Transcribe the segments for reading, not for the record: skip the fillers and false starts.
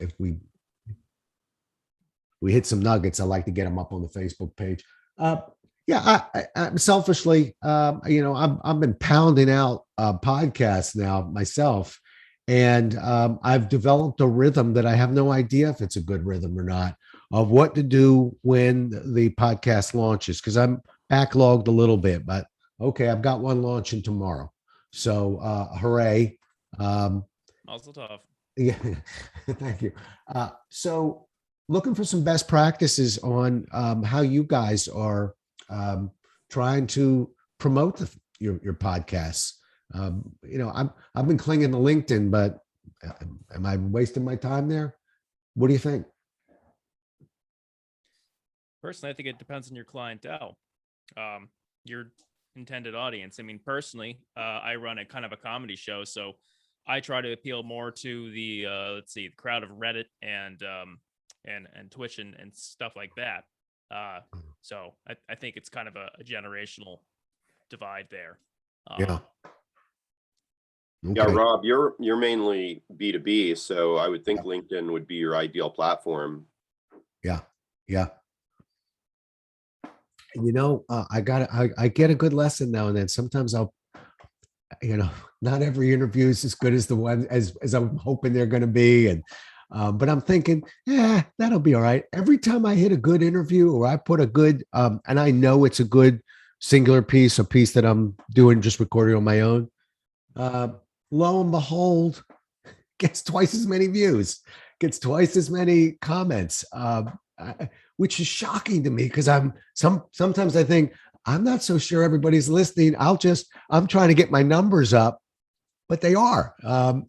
if we hit some nuggets, I like to get them up on the Facebook page. Yeah, I'm selfishly, I've been pounding out podcasts now myself, and I've developed a rhythm that I have no idea if it's a good rhythm or not of what to do when the podcast launches, because I'm backlogged a little bit, but okay, I've got one launching tomorrow. So hooray. Also tough. Yeah, thank you. So looking for some best practices on how you guys are trying to promote your podcasts. I've been clinging to LinkedIn, but am I wasting my time there? What do you think? Personally, I think it depends on your clientele, your intended audience. I mean, personally, I run a kind of a comedy show, so I try to appeal more to the the crowd of Reddit and Twitch and stuff like that. So I think it's kind of a generational divide there. Yeah. Okay. Yeah, Rob, you're mainly B2B, so I would think LinkedIn would be your ideal platform. Yeah. I get a good lesson now and then. Sometimes not every interview is as good as the one as I'm hoping they're going to be. And, but I'm thinking, that'll be all right. Every time I hit a good interview or I put a good, and I know it's a good singular piece, a piece that I'm doing, just recording on my own, lo and behold, gets twice as many views, gets twice as many comments, which is shocking to me because sometimes I think I'm not so sure everybody's listening. I'm trying to get my numbers up, but they are. Well,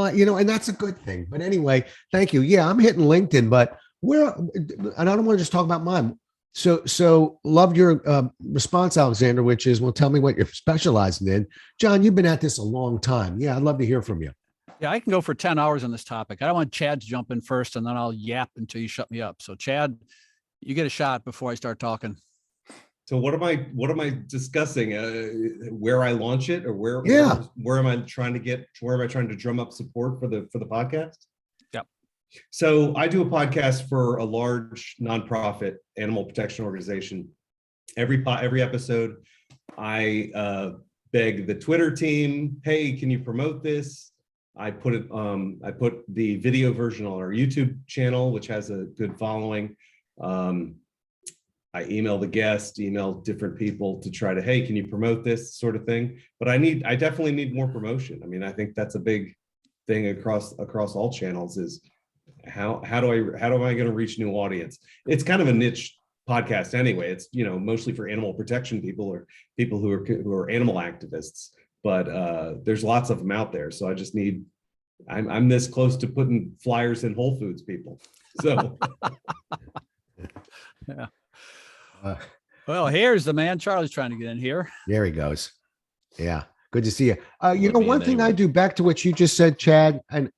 and that's a good thing. But anyway, thank you. Yeah, I'm hitting LinkedIn, but and I don't want to just talk about mine. So loved your response, Alexander, which is, well, tell me what you're specializing in. John, you've been at this a long time. Yeah, I'd love to hear from you. Yeah, I can go for 10 hours on this topic. I don't want Chad to jump in first, and then I'll yap until you shut me up. So Chad, you get a shot before I start talking. So what am I discussing? Where I launch it, or where am I trying to drum up support for the podcast? Yep. So I do a podcast for a large nonprofit animal protection organization. Every episode, I beg the Twitter team, hey, can you promote this? I put the video version on our YouTube channel, which has a good following. I email the guest, email different people to try to, hey, can you promote this sort of thing? But I definitely need more promotion. I mean, I think that's a big thing across all channels is how am I going to reach new audience? It's kind of a niche podcast anyway. It's, mostly for animal protection people or people who are animal activists, but there's lots of them out there. So I just I'm this close to putting flyers in Whole Foods, people. So. Yeah. Well, here's the man. Charlie's trying to get in here. There he goes. Yeah. Good to see you. One thing I do, back to what you just said, Chad, and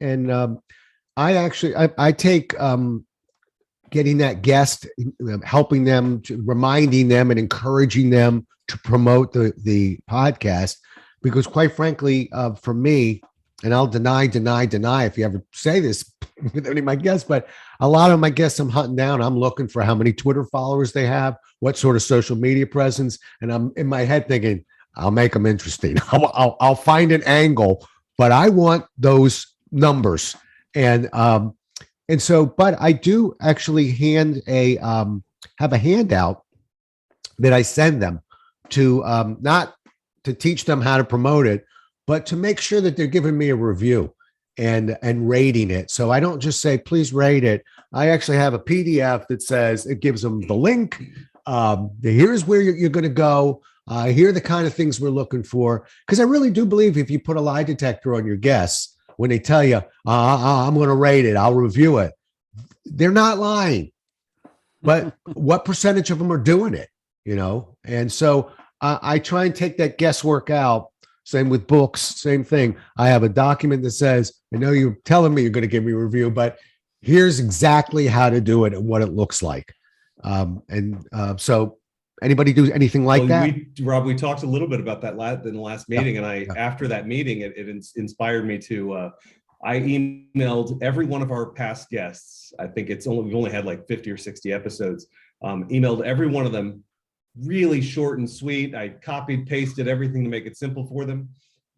I take getting that guest, helping them, reminding them and encouraging them to promote the podcast, because quite frankly, for me, and I'll deny if you ever say this with any of my guests, but a lot of my guests I'm hunting down. I'm looking for how many Twitter followers they have, what sort of social media presence, and I'm in my head thinking, I'll make them interesting. I'll find an angle, but I want those numbers. And so, but I do actually have a handout that I send them to, not to teach them how to promote it, but to make sure that they're giving me a review and rating it. So I don't just say, please rate it. I actually have a PDF that says, it gives them the link. Here's where you're going to go. Here are the kind of things we're looking for. Because I really do believe if you put a lie detector on your guests, when they tell you, I'm going to rate it, I'll review it, they're not lying. But what percentage of them are doing it? And so I try and take that guesswork out. Same with books, same thing. I have a document that says, I know you're telling me you're going to give me a review, but here's exactly how to do it and what it looks like. So anybody do anything like that? Rob, we talked a little bit about that in the last meeting. And after that meeting, it inspired me to, I emailed every one of our past guests. I think we've only had like 50 or 60 episodes. Emailed every one of them, really short and sweet. I copied, pasted everything to make it simple for them.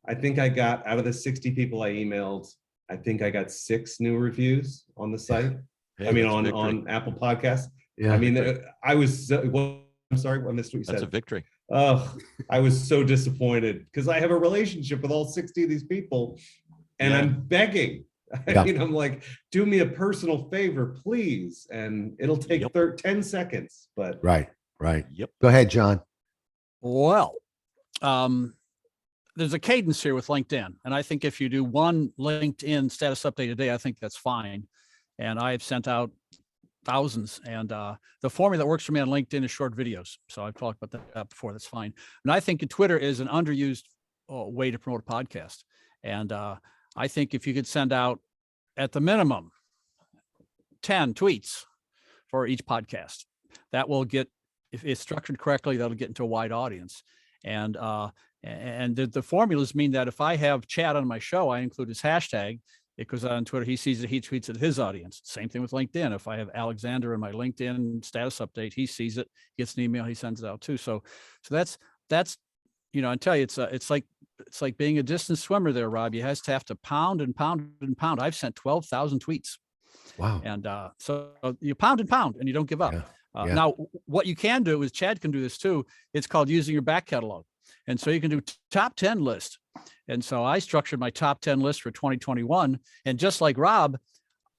I think I got, out of the 60 people I emailed, I think I got 6 new reviews on the site. Hey, I mean, that's a on Apple Podcasts. Yeah. I mean, I was, I'm sorry, I missed what you said. That's a victory. Oh, I was so disappointed because I have a relationship with all 60 of these people and Yeah. I'm begging. Yeah. I mean, I'm like, do me a personal favor, please. And it'll take Yep. 10 seconds, but Right. Yep. Go ahead, John. Well, there's a cadence here with LinkedIn. And I think if you do one LinkedIn status update a day, I think that's fine. And I've sent out thousands. And the formula that works for me on LinkedIn is short videos. So I've talked about that before. That's fine. And I think Twitter is an underused way to promote a podcast. And I think if you could send out at the minimum 10 tweets for each podcast, that will get, if it's structured correctly, that'll get into a wide audience. And the formulas mean that if I have Chad on my show, I include his hashtag. It goes out on Twitter. He sees it. He tweets it to his audience. Same thing with LinkedIn. If I have Alexander in my LinkedIn status update, he sees it, gets an email, he sends it out too. So that's, I tell you, it's like being a distance swimmer there, Rob. You have to pound and pound and pound. I've sent 12,000 tweets. Wow. And so you pound and pound and you don't give up. Yeah. Now, what you can do is, Chad can do this too. It's called using your back catalog. And so you can do top 10 list. And so I structured my top 10 list for 2021. And just like Rob,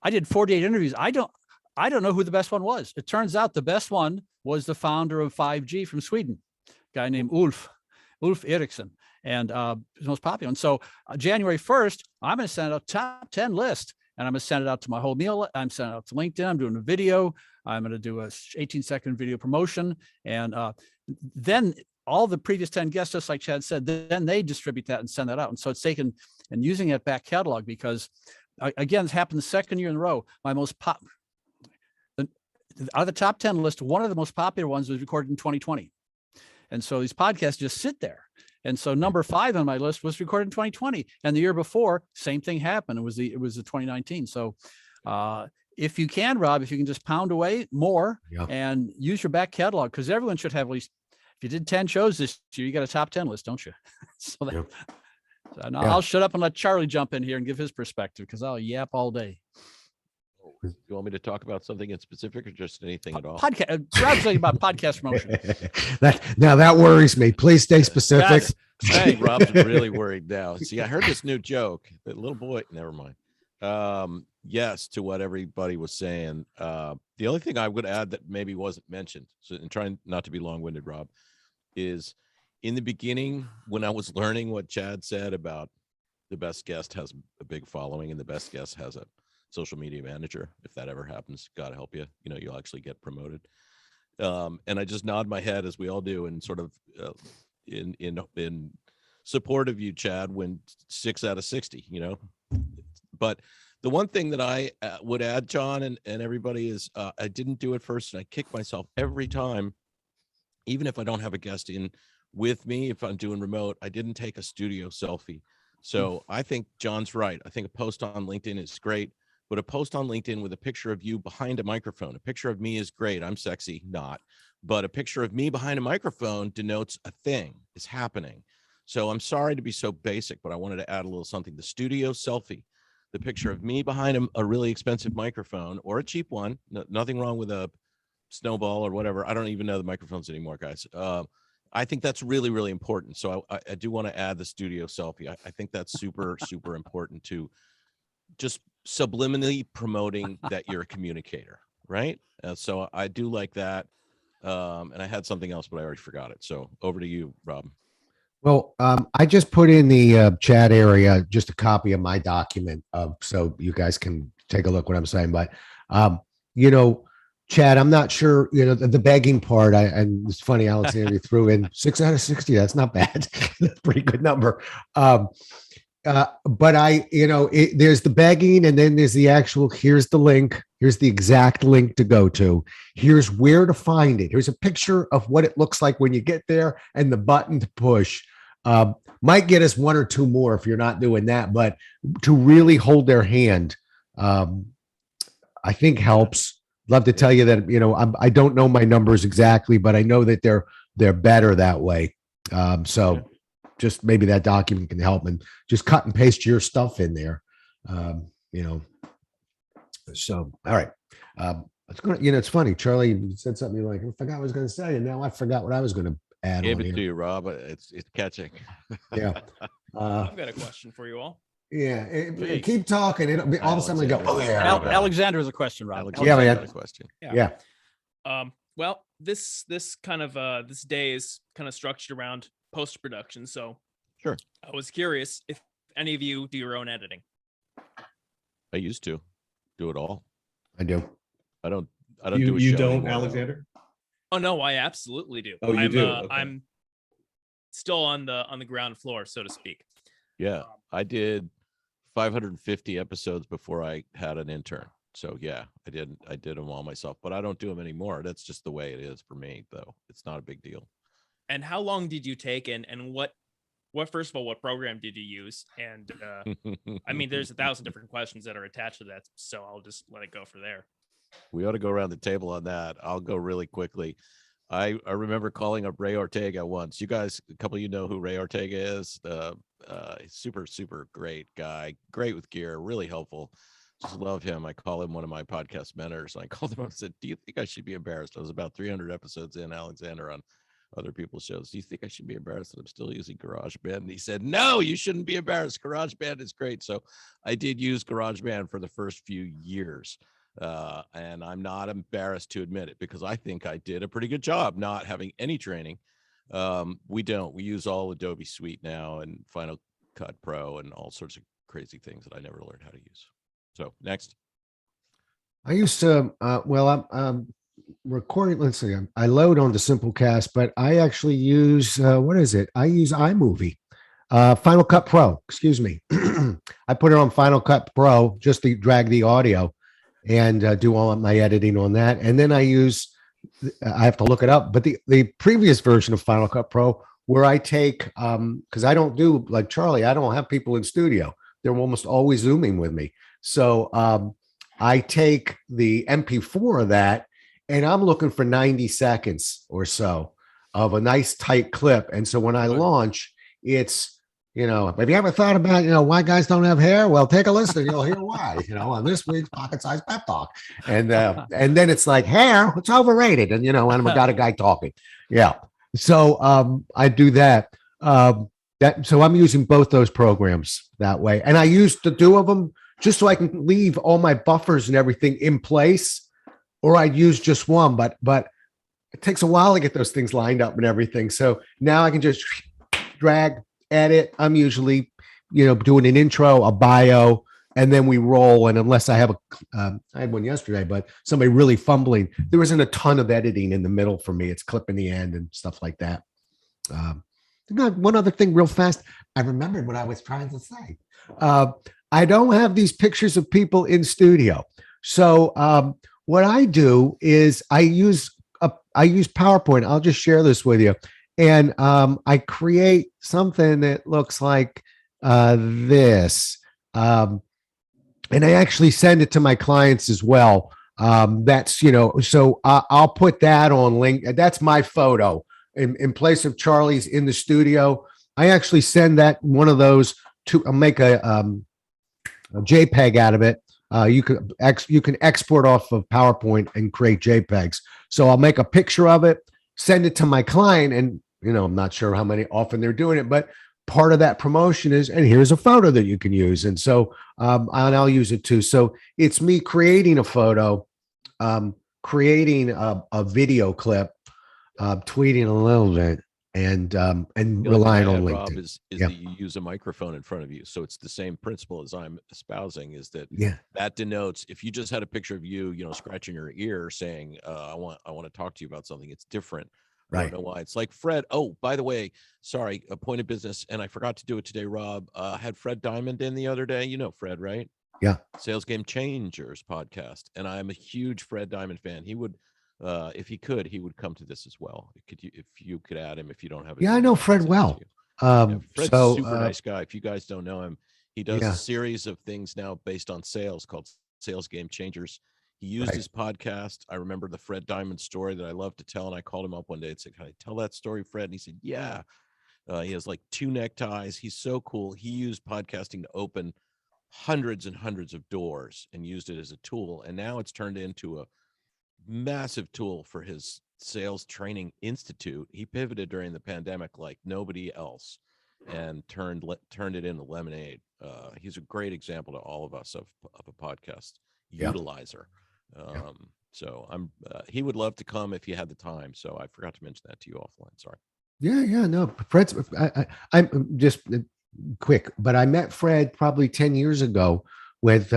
I did 48 interviews. I don't know who the best one was. It turns out the best one was the founder of 5G from Sweden, a guy named Ulf Eriksson, and his most popular. And so January 1st, I'm going to send out top 10 list. And I'm going to send it out to my whole meal. I'm sending it out to LinkedIn. I'm doing a video. I'm going to do a 18-second video promotion. And then all the previous 10 guests, just like Chad said, then they distribute that and send that out. And so it's taken and using that back catalog because, again, it's happened the second year in a row. My most out of the top 10 list, one of the most popular ones was recorded in 2020. And so these podcasts just sit there. And so number 5 on my list was recorded in 2020, and the year before, same thing happened. It was the 2019. So if you can, Rob, if you can just pound away more and use your back catalog, because everyone should have at least, if you did 10 shows this year, you got a top 10 list, don't you? So I'll shut up and let Charlie jump in here and give his perspective, because I'll yap all day. You want me to talk about something in specific or just anything at all? Podcast. Rob's talking about podcast promotion. that worries me. Please stay specific. Hey, Rob's really worried now. See, I heard this new joke. The little boy. Never mind. Yes, to what everybody was saying. The only thing I would add that maybe wasn't mentioned, so and trying not to be long-winded, Rob, is in the beginning when I was learning what Chad said about the best guest has a big following and the best guest has a social media manager. If that ever happens, God help you, you'll actually get promoted. And I just nod my head, as we all do, and sort of in support of you, Chad, when 6 out of 60, But the one thing that I would add, John, and everybody, is I didn't do it first, and I kick myself every time, even if I don't have a guest in with me, if I'm doing remote, I didn't take a studio selfie. So I think John's right. I think a post on LinkedIn is great. But a post on LinkedIn with a picture of you behind a microphone, a picture of me is great. I'm sexy, not. But a picture of me behind a microphone denotes a thing is happening. So I'm sorry to be so basic, but I wanted to add a little something. The studio selfie, the picture of me behind a really expensive microphone or a cheap one. Nothing wrong with a Snowball or whatever. I don't even know the microphones anymore, guys. I think that's really, really important. So I do want to add the studio selfie. I think that's super, super important to just subliminally promoting that you're a communicator, right? So I do like that. And I had something else, but I already forgot it. So over to you, Rob. Well, I just put in the chat area just a copy of my document, so you guys can take a look what I'm saying. But Chad, I'm not sure, the begging part. And it's funny, Alexander threw in 6 out of 60. That's not bad. That's a pretty good number. But there's the begging, and then there's the actual, here's the link. Here's the exact link to go to. Here's where to find it. Here's a picture of what it looks like when you get there and the button to push. might get us one or two more if you're not doing that, but to really hold their hand, I think helps. Love to tell you that, I don't know my numbers exactly, but I know that they're better that way. So just maybe that document can help, and just cut and paste your stuff in there. So, all right. It's going to, it's funny. Charlie said something like, I forgot what I was going to say, and now I forgot what I was going to add Gave on it here. to you, Rob. It's catching. Yeah. I've got a question for you all. Yeah. Please. Keep talking. It'll be all of a sudden we go, oh yeah. Alexander has a question, Rob. Alexander Yeah, man. got a question. Yeah. Well, this kind of this day is kind of structured around post-production. So Sure. I was curious if any of you do your own editing. I used to do it all. I do. I don't You, do a you show don't, anymore. Alexander? Oh no, I absolutely do. Oh, you I'm, do? Okay. I'm still on the ground floor, so to speak. Yeah, I did 550 episodes before I had an intern. So yeah, I did them all myself, but I don't do them anymore. That's just the way it is for me, though. It's not a big deal. And how long did you take, and what first of all, what program did you use? And I mean, there's 1,000 different questions that are attached to that, so I'll just let it go for there. We ought to go around the table on that. I'll go really quickly. I remember calling up Ray Ortega once. You guys, a couple of you know who Ray Ortega is. Super, super great guy. Great with gear, really helpful. Just love him. I call him one of my podcast mentors. And I called him up and said, do you think I should be embarrassed? I was about 300 episodes in, Alexander, on other people's shows. Do you think I should be embarrassed that I'm still using GarageBand? And he said, no, you shouldn't be embarrassed. GarageBand is great. So I did use GarageBand for the first few years. And I'm not embarrassed to admit it, because I think I did a pretty good job not having any training. We use all Adobe Suite now and Final Cut Pro and all sorts of crazy things that I never learned how to use. So next. I used to, I'm recording, let's see, I load onto Simplecast, but I actually use, what is it? I use iMovie, Final Cut Pro, excuse me. I put it on Final Cut Pro just to drag the audio and do all of my editing on that. And then I have to look it up, but the previous version of Final Cut Pro, where I take, because I don't do like Charlie, I don't have people in studio. They're almost always Zooming with me. So I take the MP4 of that, and I'm looking for 90 seconds or so of a nice tight clip. And so when I launch, it's, have you ever thought about, why guys don't have hair? Well, take a listen. You'll hear why, on this week's Pocket Size Pep Talk. And then it's like, hair, it's overrated. And, and I got a guy talking. Yeah. So I do that. So I'm using both those programs that way. And I use the two of them just so I can leave all my buffers and everything in place, or I'd use just one, but it takes a while to get those things lined up and everything. So now I can just drag, edit. I'm usually, doing an intro, a bio, and then we roll. And unless I have I had one yesterday, but somebody really fumbling, there isn't a ton of editing in the middle for me. It's clipping the end and stuff like that. One other thing real fast. I remembered what I was trying to say. I don't have these pictures of people in studio. So what I do is I use PowerPoint. I'll just share this with you. And I create something that looks like this. And I actually send it to my clients as well. That's, so I'll put that on link. That's my photo in place of Charlie's in the studio. I actually send that one of those to make a JPEG out of it. You can export off of PowerPoint and create JPEGs. So I'll make a picture of it, send it to my client, and I'm not sure how often they're doing it, but part of that promotion is, and here's a photo that you can use. And so I'll use it too. So it's me creating a photo, creating a video clip, tweeting a little bit, and relying on LinkedIn. Rob, is that you use a microphone in front of you. So it's the same principle as I'm espousing, is that that denotes, if you just had a picture of you, scratching your ear saying, I want to talk to you about something, it's different. I don't know why. It's like Fred. Oh, by the way, sorry, a point of business, and I forgot to do it today, Rob. Had Fred Diamond in the other day. Fred, right? Yeah. Sales Game Changers podcast. And I'm a huge Fred Diamond fan. He would, if he could, he would come to this as well. If you could add him, if you don't have it. Yeah, I know Fred well. Fred's So, a super nice guy. If you guys don't know him, he does yeah. a series of things now based on sales called Sales Game Changers. He used Right. his podcast. I remember the Fred Diamond story that I love to tell. And I called him up one day and said, "Can I tell that story, Fred?" And he said, "Yeah." He has like 2 neckties. He's so cool. He used podcasting to open hundreds and hundreds of doors and used it as a tool. And now it's turned into a massive tool for his sales training institute. He pivoted during the pandemic like nobody else and turned it into lemonade. He's a great example to all of us of a podcast Yeah. utilizer. So he would love to come if you had the time. So I forgot to mention that to you offline. Sorry. Yeah, no, Fred's, I'm just quick, but I met Fred probably 10 years ago with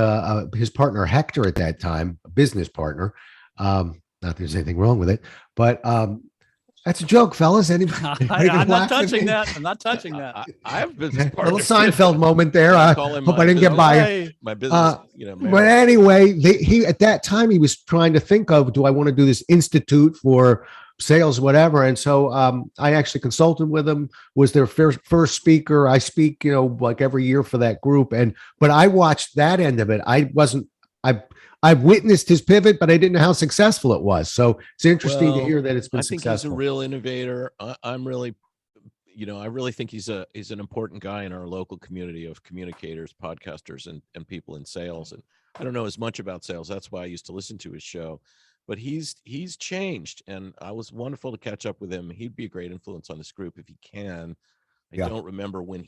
his partner Hector at that time, a business partner. Not that there's anything wrong with it, but that's a joke, fellas. Anybody I'm not laugh at touching me? that. I'm not touching that. I have business A little partners. Seinfeld moment there. I I call him hope my I didn't get business- by you. Hey, My business, But marriage. anyway, he at that time he was trying to think of, do I want to do this institute for sales, whatever? And so I actually consulted with him. Was their first speaker. I speak, like every year for that group. But I watched that end of it. I witnessed his pivot, but I didn't know how successful it was. So it's interesting to Well, hear that it's been I think successful. he's a real innovator. I'm really, I really think he's an important guy in our local community of communicators, podcasters, and people in sales. And I don't know as much about sales. That's why I used to listen to his show. But he's changed, and I was wonderful to catch up with him. He'd be a great influence on this group if he can. I Yeah. don't remember when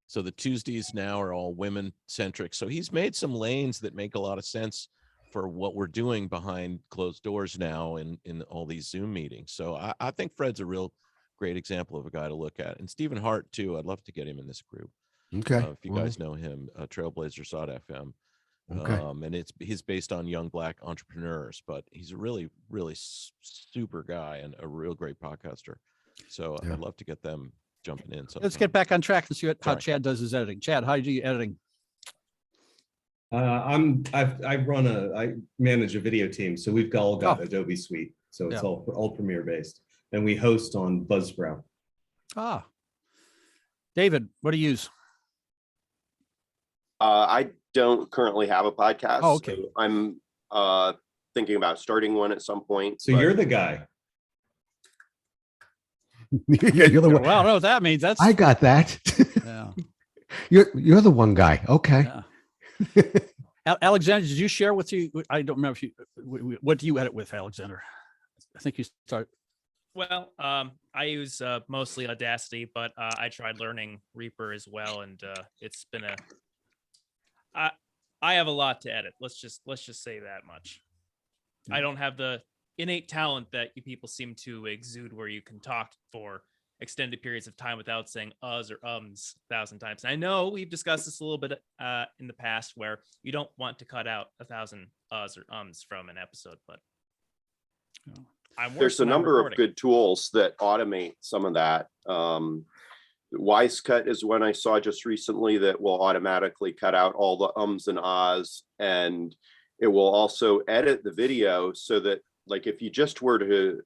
so the Tuesdays now are all women centric. So he's made some lanes that make a lot of sense for what we're doing behind closed doors now in all these Zoom meetings. So I think Fred's a real great example of a guy to look at. And Stephen Hart too. I'd love to get him in this group. Okay. If you guys know him, Trailblazers.fm. Okay. And he's based on young Black entrepreneurs, but he's a really, really super guy and a real great podcaster. So Yeah. I'd love to get them jumping in. let's sometime. get back on track and see how Sorry. Chad does his editing. Chad, how do you do editing? I manage a video team, so we've all got Oh. Adobe Suite, so it's Yeah. all Premiere based, and we host on Buzzsprout. Ah, David, what do you use? I don't currently have a podcast. Oh, okay. So I'm thinking about starting one at some point. So but- you're the guy. Yeah, you're the one. Well, I don't know what that means. That's I got that. yeah. You're the one guy. Okay. Yeah. Alexander, did you share with you? I don't remember if you. What do you edit with, Alexander? I think you start. Well, I use mostly Audacity, but I tried learning Reaper as well, and it's been I have a lot to edit. Let's just say that much. I don't have the innate talent that you people seem to exude, where you can talk for extended periods of time without saying uhs or ums 1,000 times. And I know we've discussed this a little bit in the past, where you don't want to cut out 1,000 uhs or ums from an episode, but There's a number of good tools that automate some of that. Wisecut is one I saw just recently that will automatically cut out all the ums and ahs, and it will also edit the video so that, like, if you just were to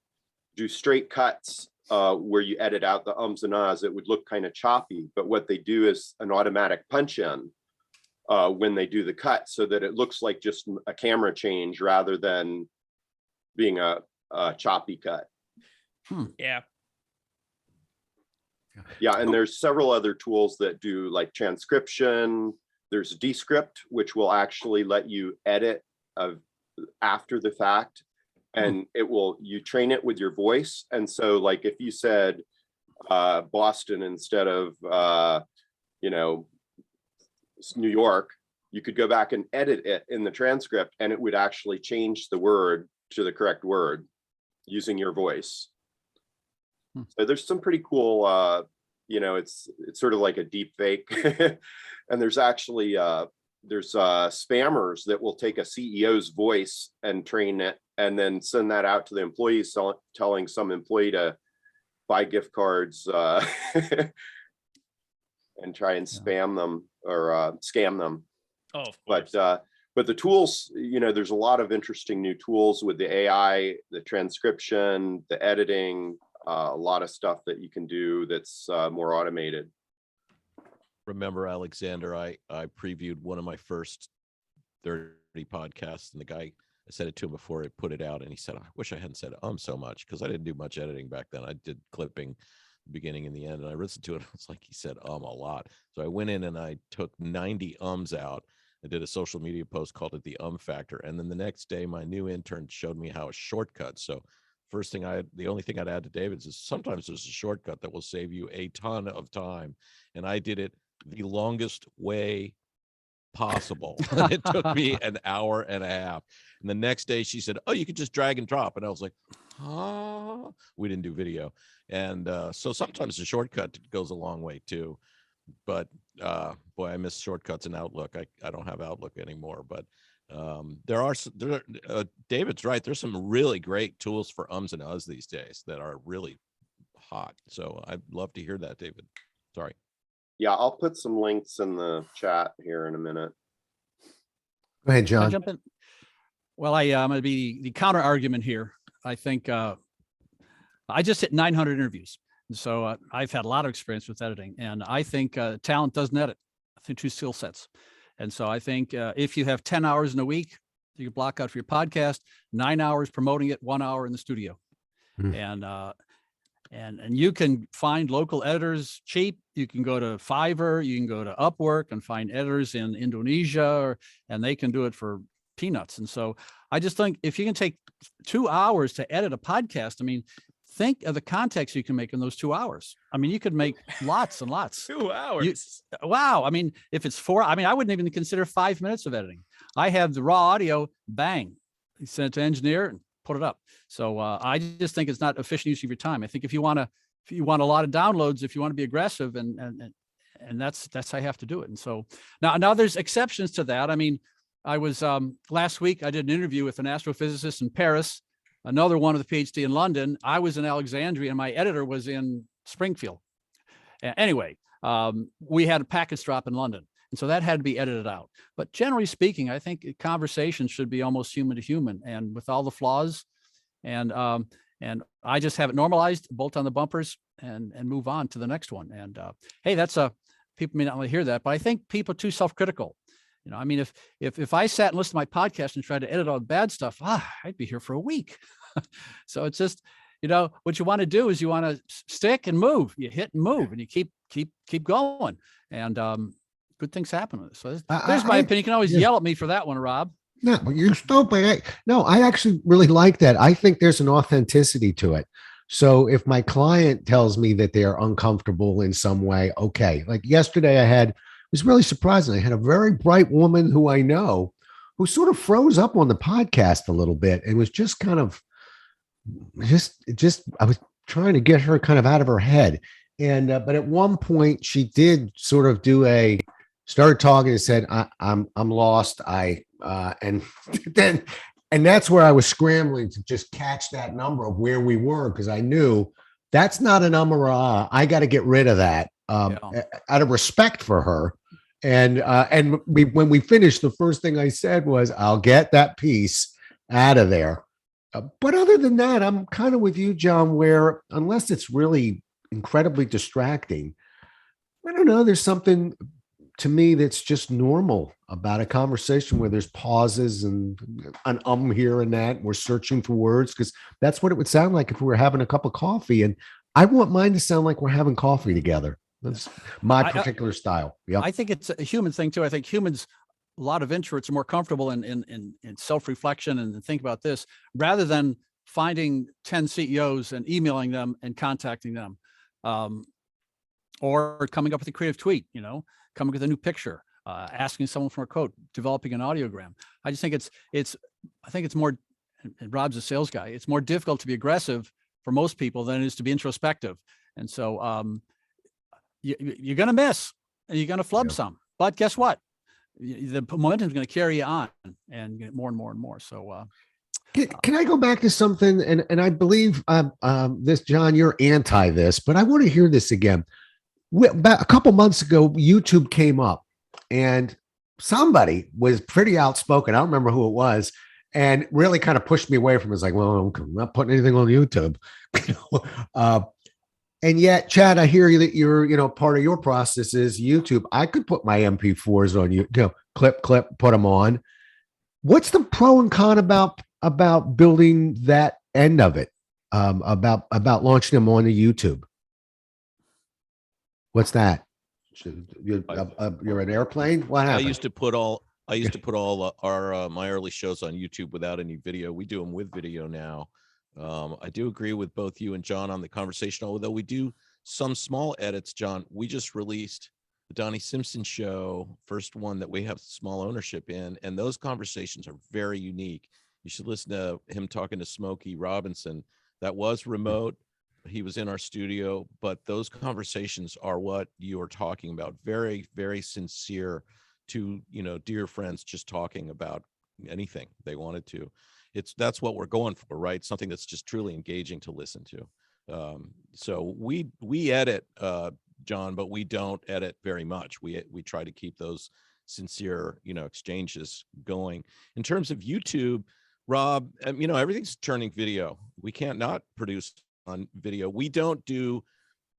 do straight cuts where you edit out the ums and ahs, it would look kind of choppy. But what they do is an automatic punch in when they do the cut, so that it looks like just a camera change rather than being a choppy cut. Yeah. Yeah, and there's several other tools that do like transcription. There's Descript, which will actually let you edit after the fact, and you train it with your voice. And so, like, if you said Boston instead of New York, you could go back and edit it in the transcript, and it would actually change the word to the correct word using your voice. So there's some pretty cool, it's sort of like a deep fake. And there's actually, spammers that will take a CEO's voice and train it and then send that out to the employees, telling some employee to buy gift cards and try and spam them or scam them. Oh, of course. But the tools, there's a lot of interesting new tools with the AI, the transcription, the editing. a lot of stuff that you can do that's more automated. Remember, Alexander, I previewed one of my first 30 podcasts, and the guy, I said it to him before I put it out, and he said, I wish I hadn't said so much, because I didn't do much editing back then. I did clipping the beginning and the end, and I listened to it. It's like he said a lot. So I went in and I took 90 out. I did a social media post, called it the factor. And then the next day, my new intern showed me how a shortcut. So the only thing I'd add to David's is sometimes there's a shortcut that will save you a ton of time. And I did it the longest way possible. It took me an hour and a half. And the next day she said, oh, you could just drag and drop. And I was like, we didn't do video. And so sometimes the shortcut goes a long way too. But boy, I miss shortcuts in Outlook. I don't have Outlook anymore, but David's right. There's some really great tools for ums and uhs these days that are really hot. So I'd love to hear that, David. Sorry. Yeah, I'll put some links in the chat here in a minute. Go ahead, Can I John. jump in? Well, I'm going to be the counter argument here. I think I just hit 900 interviews. So I've had a lot of experience with editing, and I think talent doesn't edit. I think two skill sets. And so I think if you have 10 hours in a week, you can block out for your podcast, 9 hours promoting it, 1 hour in the studio. And you can find local editors cheap. You can go to Fiverr, you can go to Upwork and find editors in Indonesia, and they can do it for peanuts. And so I just think if you can take 2 hours to edit a podcast, I mean, think of the context you can make in those 2 hours. I mean, you could make lots and lots. 2 hours. Wow. I mean, if it's 4, I mean, I wouldn't even consider 5 minutes of editing. I have the raw audio, bang, send it to engineer and put it up. So I just think it's not efficient use of your time. I think if you want a lot of downloads, if you want to be aggressive, and that's how you have to do it. And so now there's exceptions to that. I mean, I was last week, I did an interview with an astrophysicist in Paris, another one with a PhD in London. I was in Alexandria and my editor was in Springfield. Anyway, we had a package drop in London. And so that had to be edited out. But generally speaking, I think conversations should be almost human to human, and with all the flaws. And I just have it normalized, bolt on the bumpers, and move on to the next one. And hey, people may not want to hear that, but I think people are too self-critical. You know, I mean, if I sat and listened to my podcast and tried to edit all the bad stuff, I'd be here for a week. So it's just, you know, what you want to do is you want to stick and move. You hit and move, and you keep going. And good things happen. So there's my opinion. You can always yell at me for that one, Rob. No, you're stupid. No, I actually really like that. I think there's an authenticity to it. So if my client tells me that they are uncomfortable in some way, okay. Like yesterday it was really surprising. I had a very bright woman who I know who sort of froze up on the podcast a little bit and was just kind of I was trying to get her kind of out of her head. And, but at one point she did sort of started talking and said, I'm lost. And that's where I was scrambling to just catch that number of where we were. Cause I knew that's not an or ah. I got to get rid of that out of respect for her. And when we finished, the first thing I said was, I'll get that piece out of there. But other than that, I'm kind of with you, John, where unless it's really incredibly distracting, I don't know, there's something to me that's just normal about a conversation where there's pauses and an here and that. And we're searching for words, because that's what it would sound like if we were having a cup of coffee. And I want mine to sound like we're having coffee together. That's my particular style. Yeah, I think it's a human thing too. I think humans, a lot of introverts, are more comfortable in self-reflection and think about this rather than finding 10 CEOs and emailing them and contacting them, or coming up with a creative tweet, you know, coming with a new picture, asking someone for a quote, developing an audiogram. I just think I think it's more, and Rob's a sales guy, it's more difficult to be aggressive for most people than it is to be introspective. And so you're going to miss and you're going to flub some, but guess what? The momentum is going to carry you on and get more and more and more. So can I go back to something? And I believe this, John, you're anti this, but I want to hear this again. About a couple months ago, YouTube came up and somebody was pretty outspoken. I don't remember who it was. and really kind of pushed me away from it. It's like, well, I'm not putting anything on YouTube. And yet, Chad, I hear you that you're, part of your process is YouTube. I could put my MP4s on clip, put them on. What's the pro and con about building that end of it? About launching them on the YouTube. What's that? You're an airplane? What happened? I used to put all our my early shows on YouTube without any video. We do them with video now. I do agree with both you and John on the conversation, although we do some small edits. John, we just released the Donnie Simpson show, first one that we have small ownership in, and those conversations are very unique. You should listen to him talking to Smokey Robinson. That was remote. He was in our studio, but those conversations are what you are talking about. Very, very sincere to, dear friends just talking about anything they wanted to. That's what we're going for, right? Something that's just truly engaging to listen to. So we edit, John, but we don't edit very much. We try to keep those sincere, exchanges going. In terms of YouTube, Rob, everything's turning video. We can't not produce on video. We don't do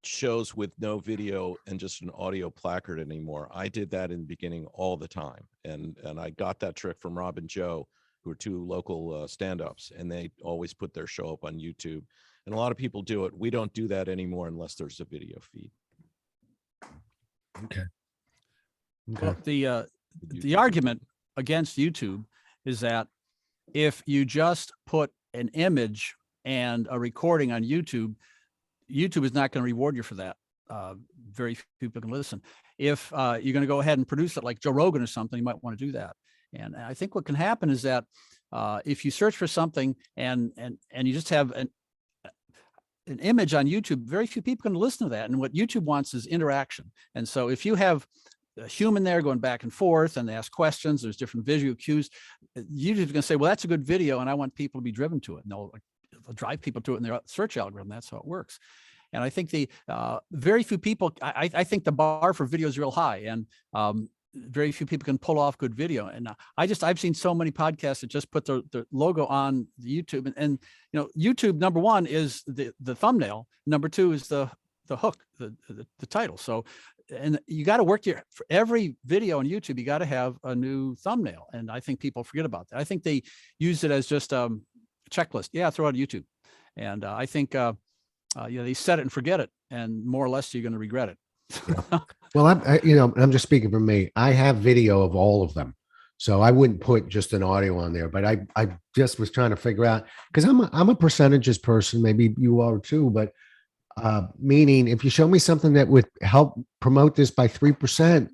shows with no video and just an audio placard anymore. I did that in the beginning all the time, and I got that trick from Rob and Joe, who are two local stand-ups, and they always put their show up on YouTube. And a lot of people do it. We don't do that anymore unless there's a video feed. Okay. Well, the argument against YouTube is that if you just put an image and a recording on YouTube, YouTube is not going to reward you for that. Very few people can listen. If you're going to go ahead and produce it like Joe Rogan or something, you might want to do that. And I think what can happen is that if you search for something and you just have an image on YouTube, very few people can listen to that. And what YouTube wants is interaction. And so if you have a human there going back and forth and they ask questions, there's different visual cues, YouTube's going to say, well, that's a good video and I want people to be driven to it. And they'll drive people to it in their search algorithm. That's how it works. And I think the very few people, I think the bar for video is real high, and very few people can pull off good video. And I've seen so many podcasts that just put the logo on the YouTube, and YouTube, number one is the thumbnail, number two is the hook, the title. So, and you got to work for every video on YouTube, you got to have a new thumbnail. And I think people forget about that. I think they use it as just a checklist. Yeah, throw it on YouTube. And I think, they set it and forget it, and more or less you're going to regret it. Yeah. Well, I'm just speaking for me. I have video of all of them, so I wouldn't put just an audio on there. But I just was trying to figure out, because I'm a percentages person. Maybe you are too. But meaning, if you show me something that would help promote this by 3%,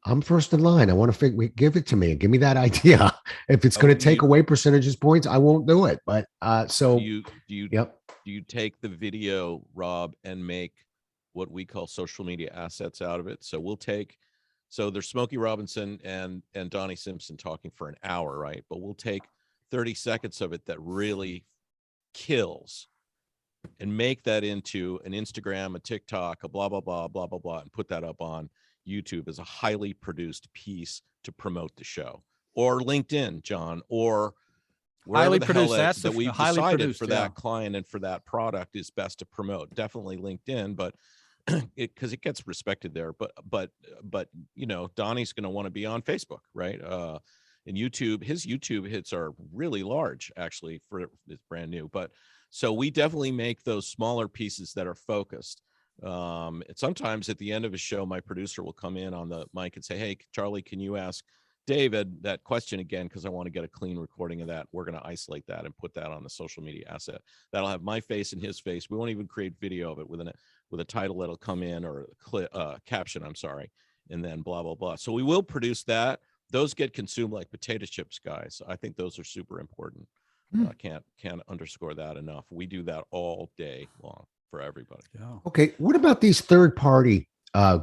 I'm first in line. I want to give it to me and give me that idea. If it's going to take away percentages points, I won't do it. But do you take the video, Rob, and make what we call social media assets out of it? So there's Smokey Robinson and Donnie Simpson talking for an hour, right? But we'll take 30 seconds of it that really kills and make that into an Instagram, a TikTok, a blah, blah, blah, blah, blah, blah, and put that up on YouTube as a highly produced piece to promote the show, or LinkedIn, John, or wherever the hell that we've decided for that client and for that product is best to promote. Definitely LinkedIn, but because it gets respected there. But Donnie's going to want to be on Facebook, right? And YouTube, his YouTube hits are really large, actually, for it's brand new. But so we definitely make those smaller pieces that are focused. And sometimes at the end of a show, my producer will come in on the mic and say, "Hey, Charlie, can you ask David that question again, because I want to get a clean recording of that." We're going to isolate that and put that on the social media asset. That'll have my face and his face. We won't even create video of it with a title that'll come in, or a caption, I'm sorry, and then blah, blah, blah. So we will produce that. Those get consumed like potato chips, guys. I think those are super important. Can't underscore that enough. We do that all day long for everybody. Yeah. Okay. What about these third-party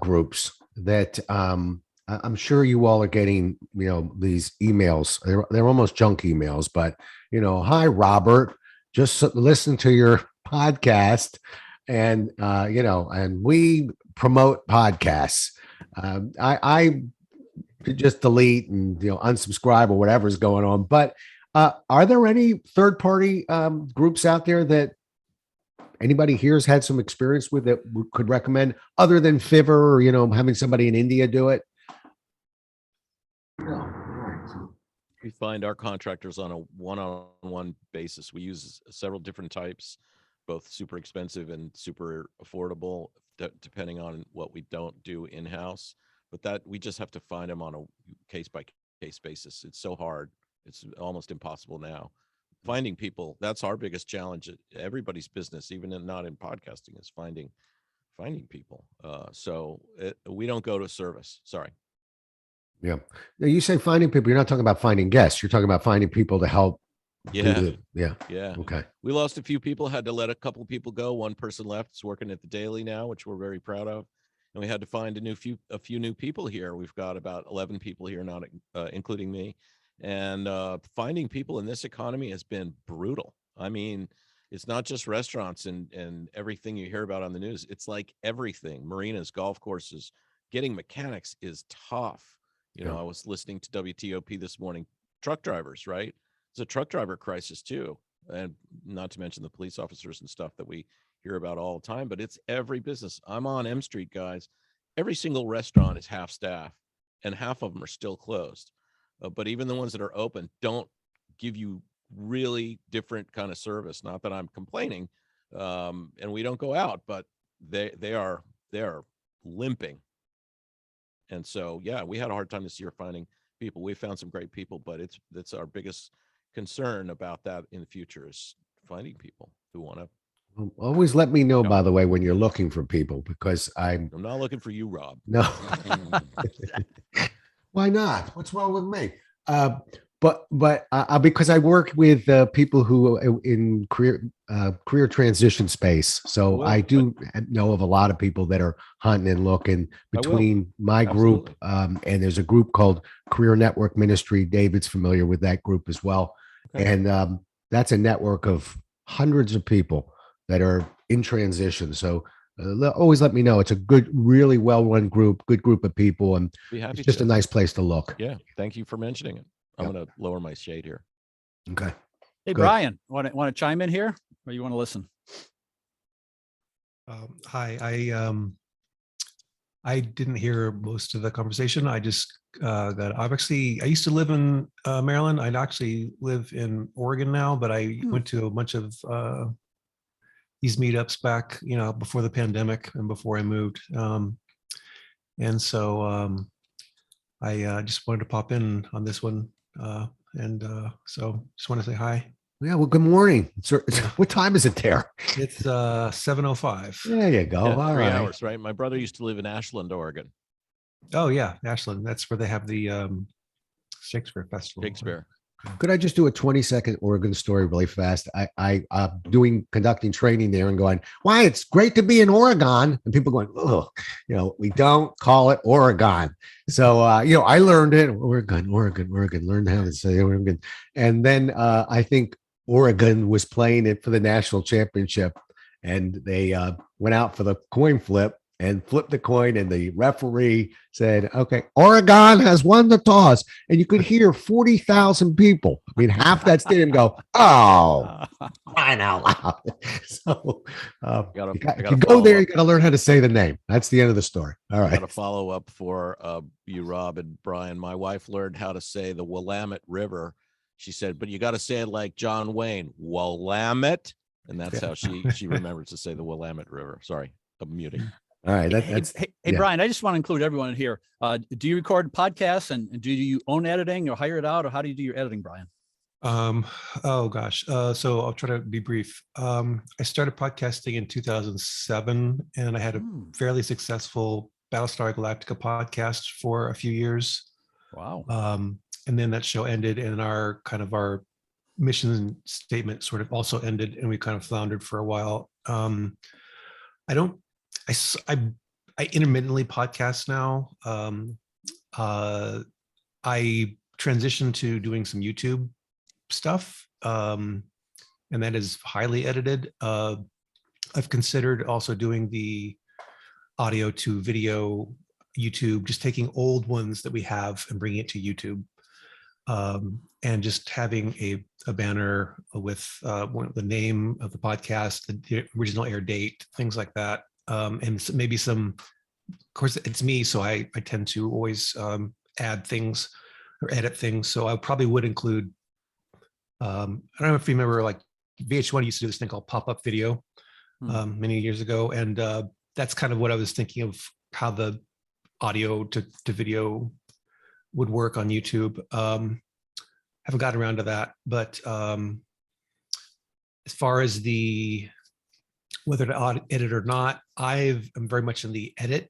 groups that I'm sure you all are getting, these emails. They're almost junk emails, but hi, Robert, just listen to your podcast, and and we promote podcasts. I just delete and unsubscribe or whatever's going on. But Are there any third-party groups out there that anybody here has had some experience with that we could recommend other than Fiverr or, having somebody in India do it? We find our contractors on a one-on-one basis. We use several different types, both super expensive and super affordable, depending on what we don't do in-house. But that we just have to find them on a case-by-case basis. It's so hard. It's almost impossible now. Finding people, that's our biggest challenge. Everybody's business, even not in podcasting, is finding people. So we don't go to service. Sorry. Yeah. Now you say finding people, you're not talking about finding guests. You're talking about finding people to help. Yeah. Yeah. Okay. We lost a few people, had to let a couple of people go. One person left, is working at the Daily now, which we're very proud of. And we had to find a few new people here. We've got about 11 people here, not including me. And finding people in this economy has been brutal. I mean, it's not just restaurants and everything you hear about on the news. It's like everything, marinas, golf courses, getting mechanics is tough. I was listening to WTOP this morning, truck drivers, right? It's a truck driver crisis too. And not to mention the police officers and stuff that we hear about all the time, but it's every business. I'm on M Street, guys. Every single restaurant is half staff and half of them are still closed. But even the ones that are open don't give you really different kind of service. Not that I'm complaining, and we don't go out, but they are limping. And so, yeah, we had a hard time this year finding people. We found some great people, but that's our biggest concern about that in the future is finding people who want to. Always let me know, by the way, when you're looking for people, because I'm not looking for you, Rob. No. Why not? What's wrong with me? But because I work with people who in career transition space, so I do know of a lot of people that are hunting and looking between my group and there's a group called Career Network Ministry. David's familiar with that group as well, and that's a network of hundreds of people that are in transition. So always let me know. It's a good, really well-run group, good group of people, and it's just a nice place to look. Yeah, thank you for mentioning it. I'm going to lower my shade here. Okay. Hey, good. Brian, want to chime in here, or you want to listen? Hi, I didn't hear most of the conversation. I just I used to live in Maryland. I actually live in Oregon now, but I went to a bunch of these meetups back, before the pandemic and before I moved. And so I just wanted to pop in on this one. So just want to say hi. Yeah, well, good morning. What time is it there? It's 7:05. There you go. Yeah, All 3 right. hours, right? My brother used to live in Ashland, Oregon. Oh yeah, Ashland. That's where they have the Shakespeare Festival. Shakespeare. Could I just do a 20-second Oregon story really fast? I'm conducting training there and going, why, it's great to be in Oregon. And people going, oh, we don't call it Oregon. So, I learned it. Oregon, learned how to say Oregon. And then I think Oregon was playing it for the national championship. And they went out for the coin flip and flipped the coin, and the referee said, okay, Oregon has won the toss. And you could hear 40,000 people. I mean, half that stadium go, oh, crying out loud. So if you go there, you got to learn how to say the name. That's the end of the story. All right. I got a follow up for you, Rob and Brian. My wife learned how to say the Willamette River. She said, but you got to say it like John Wayne, Willamette. And that's how she remembers to say the Willamette River. Sorry, I'm muting. All right. Hey, Brian, I just want to include everyone in here. Do you record podcasts and do you own editing or hire it out, or how do you do your editing, Brian? Oh gosh. So I'll try to be brief. I started podcasting in 2007 and I had a fairly successful Battlestar Galactica podcast for a few years. Wow. And then that show ended and our mission statement sort of also ended and we kind of floundered for a while. I intermittently podcast now. I transitioned to doing some YouTube stuff, and that is highly edited. I've considered also doing the audio to video YouTube, just taking old ones that we have and bringing it to YouTube. and just having a banner with the name of the podcast, the original air date, things like that, and maybe some. Of course, it's me, so I tend to always add things or edit things. So I probably would include. I don't know if you remember, like VH1 used to do this thing called pop-up video many years ago, and that's kind of what I was thinking of, how the audio to video would work on YouTube. Haven't gotten around to that, but as far as the whether to edit or not, I'm very much in the edit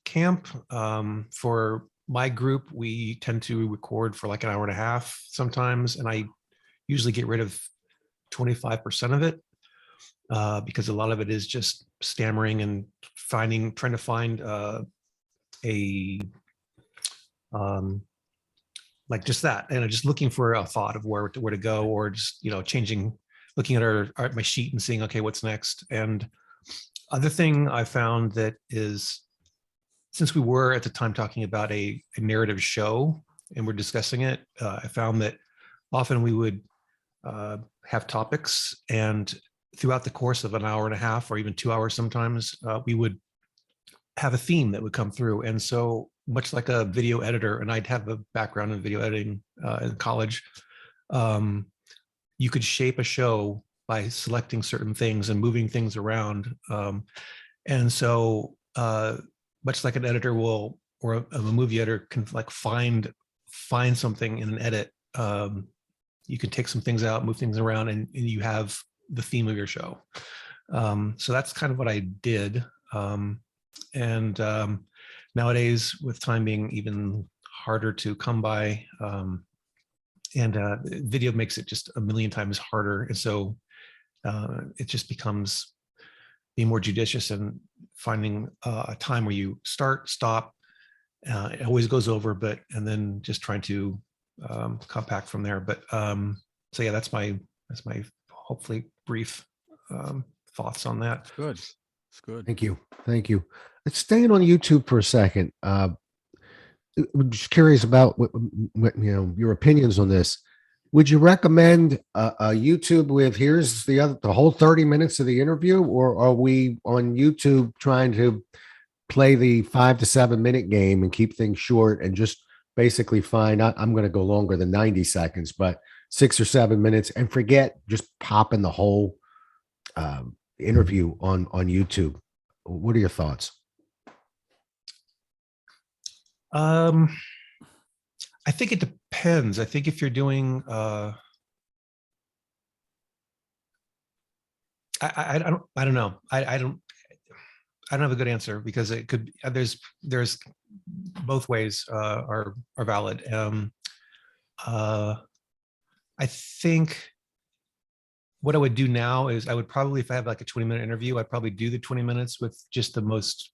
camp. For my group, we tend to record for like an hour and a half sometimes, and I usually get rid of 25% of it because a lot of it is just stammering and trying to find like just that, and just looking for a thought of where to go, or just changing, looking at my sheet and seeing, okay, what's next. And other thing I found that is, since we were at the time talking about a narrative show and we're discussing it, I found that often we would have topics, and throughout the course of an hour and a half or even 2 hours sometimes, we would have a theme that would come through. And so much like a video editor, and I'd have a background in video editing in college, you could shape a show by selecting certain things and moving things around. And so much like an editor will, or a movie editor can like find something in an edit, you can take some things out, move things around, and you have the theme of your show. So that's kind of what I did. And nowadays, with time being even harder to come by, and video makes it just a million times harder. And so it just becomes being more judicious and finding a time where you start, stop. It always goes over, and then just trying to compact from there. But so yeah, that's my hopefully brief thoughts on that. Good. It's good. Thank you. Thank you. Let's stay on YouTube for a second. I'm just curious about what your opinions on this. Would you recommend a YouTube with here's the whole 30 minutes of the interview, or are we on YouTube trying to play the 5 to 7 minute game and keep things short and just basically find out I'm going to go longer than 90 seconds, but 6 or 7 minutes, and forget just popping the whole interview on YouTube? What are your thoughts? I think it depends. I think if you're doing, I don't know. I don't have a good answer, because it could, there's both ways are valid. I think what I would do now is I would probably, if I have like a 20-minute interview, I'd probably do the 20 minutes with just the most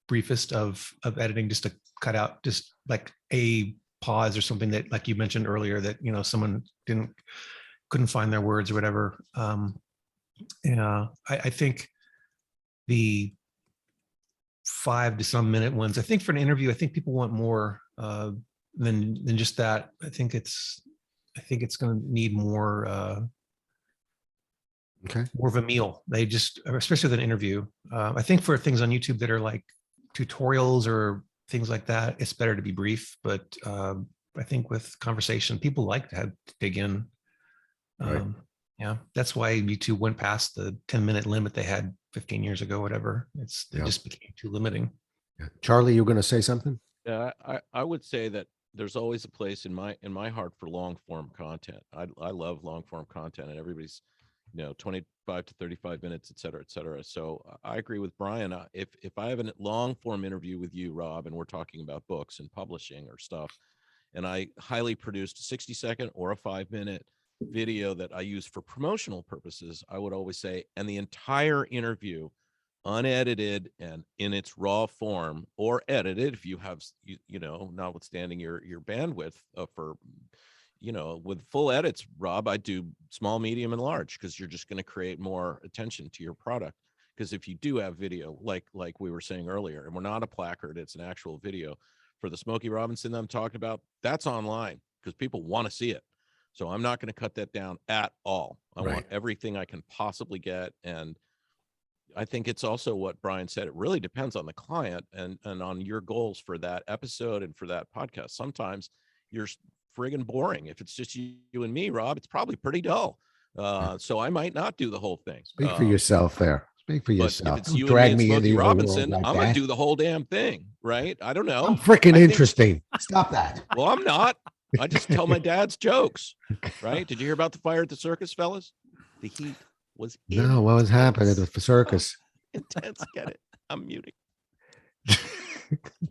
briefest of editing, just to cut out just like a pause or something that, like you mentioned earlier, that someone couldn't find their words or whatever. I think the 5 to some minute ones, I think for an interview, I think people want more than just that. I think it's going to need more. More of a meal. They just, especially with an interview. I think for things on YouTube that are like tutorials or things like that, it's better to be brief. But I think with conversation, people like to dig in. Right. Yeah, that's why YouTube went past the 10-minute limit they had 15 years ago, whatever. It just became too limiting. Yeah. Charlie, you're going to say something? Yeah, I would say that there's always a place in my heart for long form content. I love long form content, and everybody's 25 to 35 minutes, et cetera, et cetera. So I agree with Brian. If I have a long form interview with you, Rob, and we're talking about books and publishing or stuff, and I highly produced a 60-second or a 5-minute video that I use for promotional purposes, I would always say, and the entire interview, unedited and in its raw form, or edited if you have, notwithstanding your bandwidth for, with full edits, Rob, I do small, medium, and large, because you're just going to create more attention to your product. Because if you do have video, like we were saying earlier, and we're not a placard, it's an actual video, for the Smokey Robinson that I'm talking about, that's online because people want to see it. So I'm not going to cut that down at all. I Right. want everything I can possibly get. And I think it's also what Brian said. It really depends on the client and on your goals for that episode and for that podcast. Sometimes you're friggin' boring. If it's just you and me, Rob, it's probably pretty dull. So I might not do the whole thing. Speak for yourself there. Speak for But yourself. if it's Don't you drag and me me and into Smokey your world Robinson, like I'm going that. to do the whole damn thing, right? I don't know. I'm freaking I think- interesting. Stop that. Well, I'm not. I just tell my dad's jokes, right? Did you hear about the fire at the circus, fellas? The heat was No, what was happening at intense. the circus? Intense. Get it? I'm muting.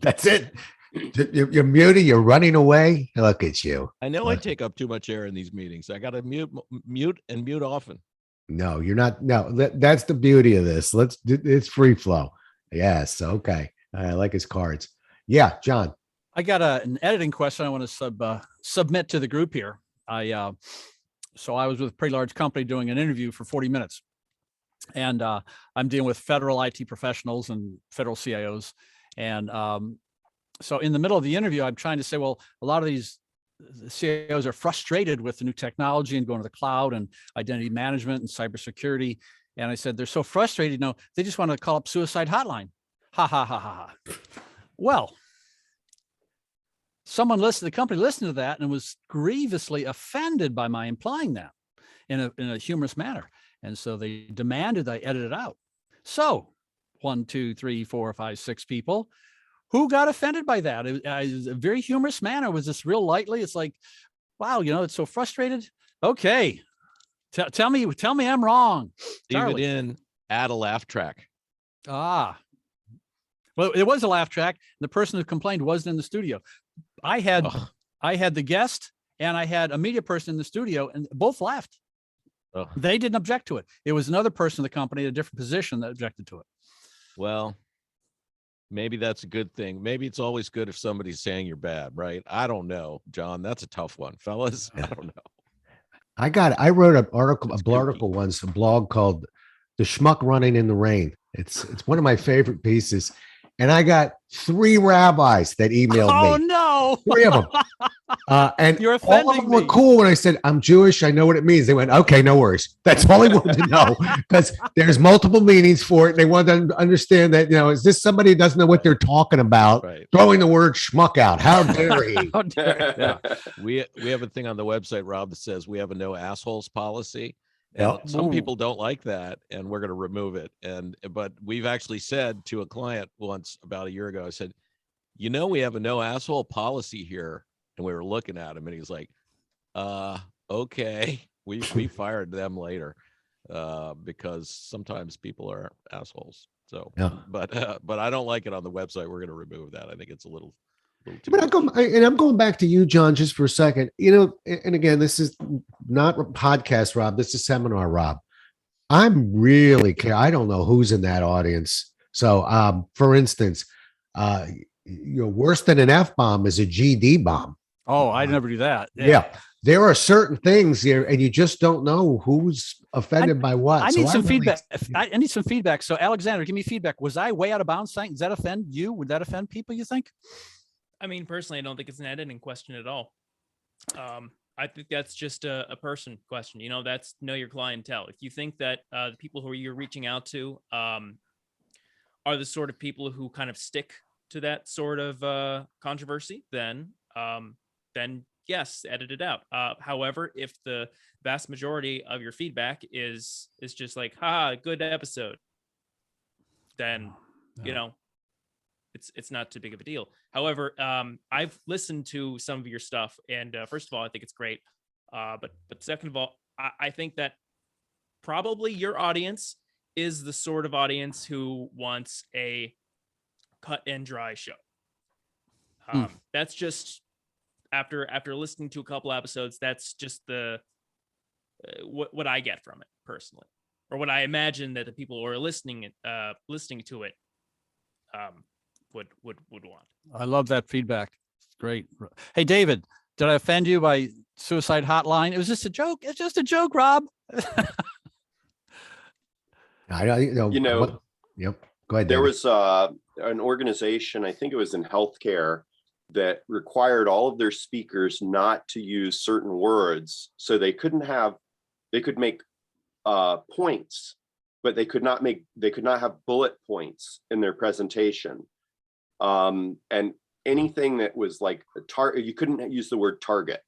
That's it. You're muting. You're running away. Look at you. I know I take up too much air in these meetings. I got to mute often. No, you're not. No, that's the beauty of this. It's free flow. Yes. Okay. I like his cards. Yeah, John. I got an editing question I want to submit to the group here. So I was with a pretty large company doing an interview for 40 minutes. And I'm dealing with federal IT professionals and federal CIOs. And so in the middle of the interview, I'm trying to say, well, a lot of these CIOs are frustrated with the new technology and going to the cloud and identity management and cybersecurity. And I said, they're so frustrated, they just want to call up suicide hotline. Ha, ha, ha, ha, ha. Well, the company listened to that and was grievously offended by my implying that in a humorous manner. And so they demanded I edit it out. So 1, 2, 3, 4, 5, 6 people who got offended by that. It was a very humorous manner. Was this real lightly? It's like, wow, it's so frustrated. Okay. Tell me I'm wrong. Leave Charlie. it in, add a laugh track. Well, it was a laugh track. The person who complained wasn't in the studio. I had the guest and I had a media person in the studio and both laughed. They didn't object to it. It was another person in the company in a different position that objected to it. Well, maybe that's a good thing. Maybe it's always good if somebody's saying you're bad, right? I don't know, John. That's a tough one, fellas. I don't know. I wrote an article once, a blog called "The Schmuck Running in the Rain." It's one of my favorite pieces, and I got 3 rabbis that emailed me. Oh no! 3 of them, and You're all of offending them were me. cool. When I said I'm Jewish, I know what it means. They went, "Okay, no worries." That's all I wanted to know because there's multiple meanings for it. They wanted to understand that is this somebody who doesn't know what they're talking about? Right. Throwing the word schmuck out. How dare he? How dare- yeah. We have a thing on the website, Rob, that says we have a no assholes policy. Yep. And some Ooh. people don't like that, and we're going to remove it. But we've actually said to a client once about a year ago, I said, we have a no asshole policy here, and we were looking at him, and he's like, okay. We fired them later because sometimes people are assholes. So, Yeah. but I don't like it on the website. We're going to remove that. I think it's a little too But much. I'm going back to you, John, just for a second. And again, this is not a podcast, Rob. This is seminar, Rob. I'm really care. I don't know who's in that audience. So, for instance, worse than an F-bomb is a GD bomb. Oh, I never do that. Yeah. There are certain things here, and you just don't know who's offended by what. I So need some really- feedback. I need some feedback. So, Alexander, give me feedback. Was I way out of bounds? Does that offend you? Would that offend people, you think? I mean, personally, I don't think it's an editing question at all. I think that's just a person question. That's know your clientele. If you think that the people who you're reaching out to are the sort of people who kind of stick to that sort of controversy, then yes, edit it out. However, if the vast majority of your feedback is just like, good episode, then it's not too big of a deal. However, I've listened to some of your stuff, and first of all, I think it's great. But second of all, I think that probably your audience is the sort of audience who wants a cut and dry show. That's just after listening to a couple episodes, that's just the what I get from it personally, or what I imagine that the people who are listening to it would want. I love that feedback. It's great. Hey, David, did I offend you by suicide hotline? It was just a joke. It's just a joke, Rob. Yep. Go ahead. There David. was an organization, I think it was in healthcare, that required all of their speakers not to use certain words. So they could make points, but they could not have bullet points in their presentation. And anything that was like a target, you couldn't use the word target.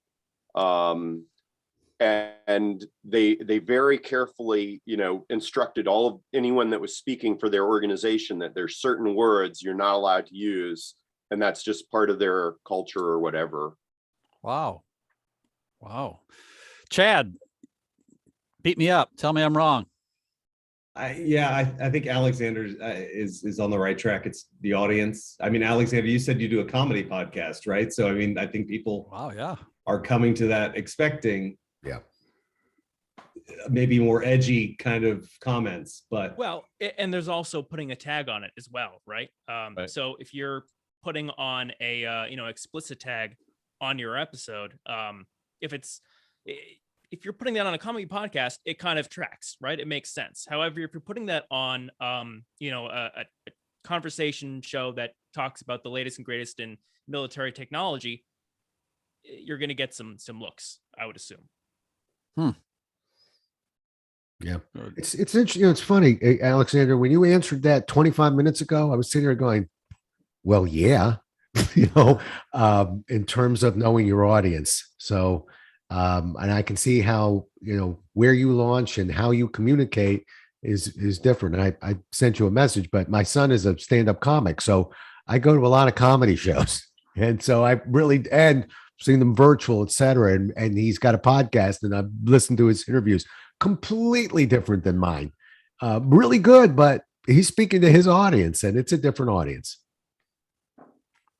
And they very carefully, instructed anyone that was speaking for their organization that there's certain words you're not allowed to use, and that's just part of their culture or whatever. Wow. Chad, beat me up. Tell me I'm wrong. I think Alexander is on the right track. It's the audience. I mean, Alexander, you said you do a comedy podcast, right? So, I mean, I think people are coming to that expecting maybe more edgy kind of comments, but and there's also putting a tag on it as well, right? Right. So if you're putting on a explicit tag on your episode, if you're putting that on a comedy podcast, it kind of tracks, right? It makes sense. However, if you're putting that on, a conversation show that talks about the latest and greatest in military technology, you're going to get some looks, I would assume. Yeah, it's interesting. It's funny, Alexander, when you answered that 25 minutes ago, I was sitting there going, well, yeah, in terms of knowing your audience. So, and I can see how, where you launch and how you communicate is different. And I sent you a message, but my son is a stand-up comic. So I go to a lot of comedy shows. And so and seen them virtual, et cetera. And he's got a podcast and I've listened to his interviews, completely different than mine. Really good, but he's speaking to his audience and it's a different audience.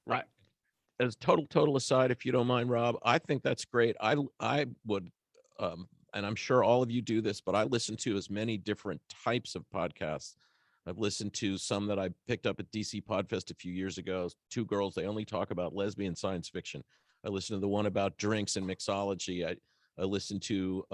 Right. As total aside, if you don't mind, Rob, I think that's great. I would, and I'm sure all of you do this, but I listen to as many different types of podcasts. I've listened to some that I picked up at DC Podfest a few years ago. Two girls, they only talk about lesbian science fiction. I listened to the one about drinks and mixology. I listened to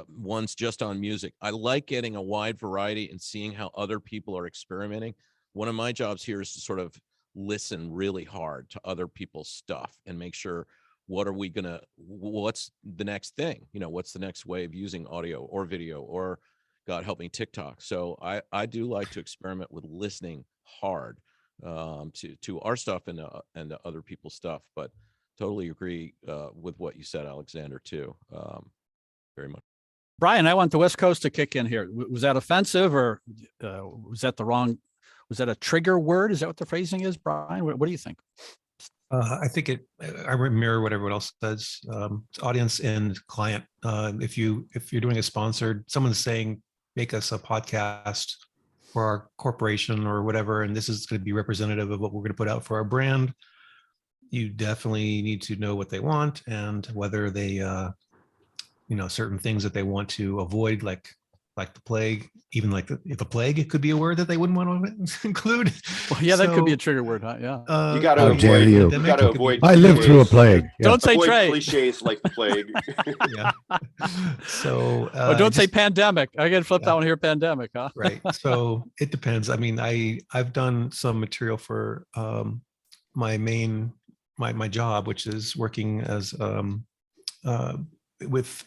ones just on music. I like getting a wide variety and seeing how other people are experimenting. One of my jobs here is to sort of listen really hard to other people's stuff and make sure what's the next thing? What's the next way of using audio or video or, God help me, TikTok. So I do like to experiment with listening hard to our stuff and to other people's stuff, but totally agree with what you said, Alexander, too. Very much. Brian, I want the West Coast to kick in here. Was that offensive or was that a trigger word? Is that what the phrasing is, Brian? What do you think? I think I mirror what everyone else says. It's audience and client. If you're doing a sponsored, someone's saying, make us a podcast for our corporation or whatever, and this is going to be representative of what we're going to put out for our brand. You definitely need to know what they want and whether they, certain things that they want to avoid, like the plague, even if a plague, it could be a word that they wouldn't want to include. Well, yeah, that could be a trigger word, huh? Yeah. You got to avoid. You got to avoid. I lived through a plague. Yeah. Don't say avoid trade. cliches like the plague. Yeah. So don't say pandemic. I get to flip that one here. Pandemic, huh? Right. So it depends. I mean, I've done some material for my job, which is working as with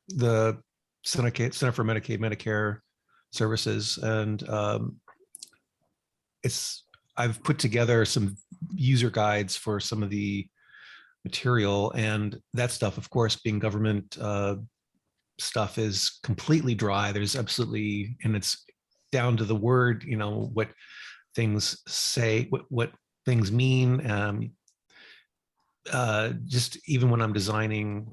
the Center for Medicare Services, and I've put together some user guides for some of the material, and that stuff, of course, being government stuff, is completely dry. There's absolutely, and it's down to the word, what things say, what things mean. Just even when I'm designing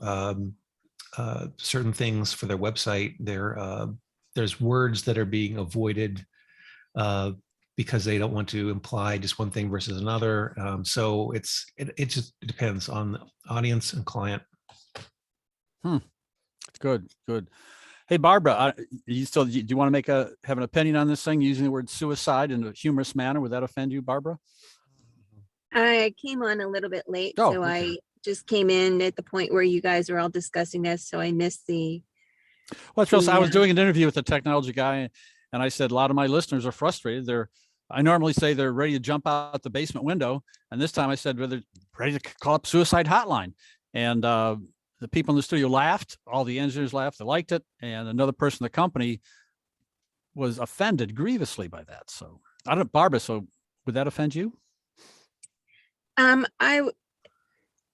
certain things for their website, there's words that are being avoided because they don't want to imply just one thing versus another. So it just depends on the audience and client. Good. Hey, Barbara, do you want to have an opinion on this thing, using the word suicide in a humorous manner? Would that offend you, Barbara? I came on a little bit late, Oh, so okay. I just came in at the point where you guys were all discussing this, so I missed the. Well, I was doing an interview with a technology guy, and I said a lot of my listeners are frustrated. They're I normally say they're ready to jump out the basement window. And this time I said, well, they're ready to call up suicide hotline. And the people in the studio laughed. All the engineers laughed. They liked it. And another person in the company was offended grievously by that. So I don't, Barbara, so would that offend you? I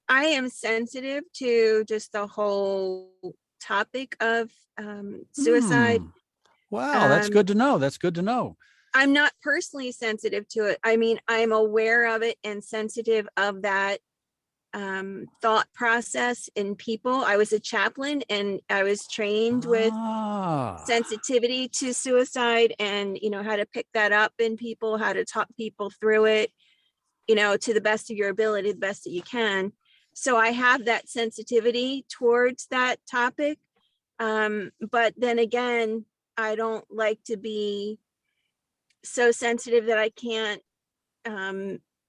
am sensitive to just the whole topic of suicide. Wow, that's good to know. That's good to know. I'm not personally sensitive to it. I mean, I'm aware of it and sensitive of that thought process in people. I was a chaplain and I was trained with sensitivity to suicide and, you know, how to pick that up in people, how to talk people through it, you know, to the best of your ability, the best that you can. So I have that sensitivity towards that topic. But then again, I don't like to be so sensitive that I can't